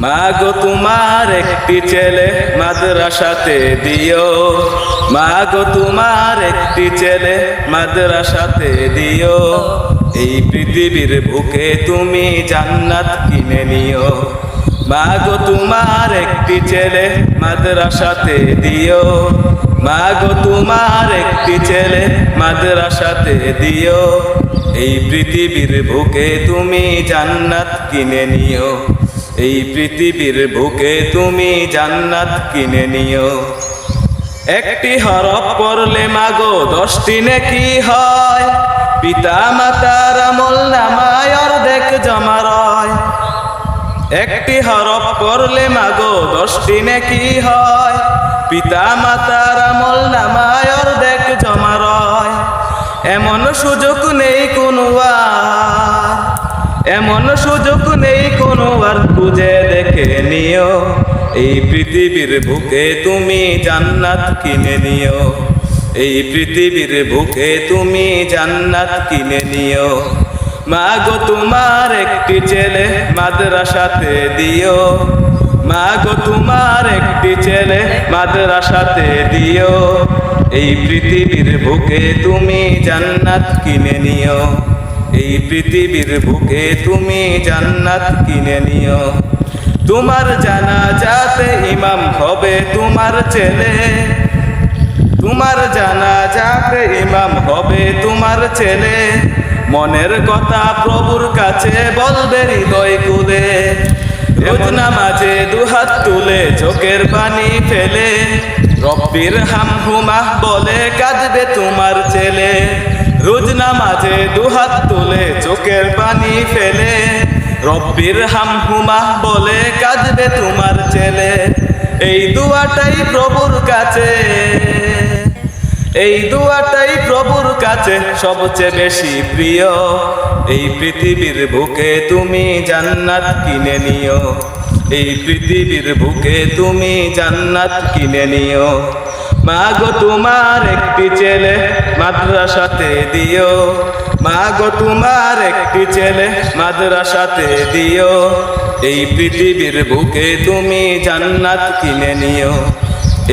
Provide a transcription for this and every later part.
মাগো তোমার একটি ছেলে মাদ্রাসাতে দিও, মাগো তোমার একটি ছেলে মাদ্রাসাতে দিও। এই পৃথিবীর বুকে তুমি জান্নাত কিনে নিও। মাগো তোমার একটি ছেলে মাদ্রাসাতে দিও, মাগো তোমার একটি ছেলে মাদ্রাসাতে দিও। এই পৃথিবীর বুকে তুমি জান্নাত কিনে নিও, এই পৃথিবীর বুকে তুমি জান্নাত কিনে নিও। একটি হরফ পড়লে মাগো 10টি নেকি হয়, পিতা মাতার আমলনামায় অর্ধেক জমা রয়। একটি হরফ পড়লে মাগো 10টি নেকি হয়, পিতা মাতার আমলনামায় অর্ধেক জমা রয়। এমন সুযোগ নেই কোনো আর, এমন সুযোগ নেই কোনো আর, খুঁজে দেখে নিও। এই পৃথিবীর বুকে তুমি জান্নাত কিনে নিও, এই পৃথিবীর বুকে তুমি জান্নাত কিনে নিও। মাগো তোমার একটি ছেলে মাদ্রাসাতে দিও, মাগো তোমার একটি ছেলে মাদ্রাসাতে দিও। এই পৃথিবীর বুকে তুমি জান্নাত কিনে নিও, এই পৃথিবীর বুকে তুমি জান্নাত কিনে নিও। তোমার জানাজাতে ইমাম হবে তোমার ছেলে, তোমার জানাজাতে ইমাম হবে তোমার ছেলে। মনের কথা প্রভুর কাছে বলবে হৃদয় খুলে, রোজ নামাজে দুহাত তুলে চোখের পানি ফেলে। রব্বির হামহুমা বলে কাঁদবে তোমার ছেলে, রোজ নামাজে দুহাত তুলে চোখের পানি ফেলে। রব্বির হামহুমা বলে কাঁদবে তোমার ছেলে। এই দুয়াটাই প্রভুর কাছে, এই দুয়াটাই প্রভুর কাছে সবচেয়ে বেশি প্রিয়। এই পৃথিবীর বুকে তুমি জান্নাত কিনে নিও, এই পৃথিবীর বুকে তুমি জান্নাত কিনে নিও। মাগো তোমার একটি ছেলে মাদ্রাসাতে দিও, মাগো তোমার একটি ছেলে মাদ্রাসাতে দিও। এই পৃথিবীর বুকে তুমি জান্নাত কিনে নিও,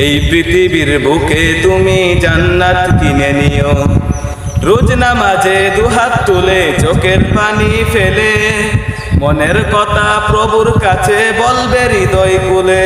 এই পৃথিবীর বুকে তুমি জান্নাত কিনে নিও। রোজ নামাজে দুহাত তুলে চোখের পানি ফেলে, মনের কথা প্রভুর কাছে বলবে হৃদয় খুলে।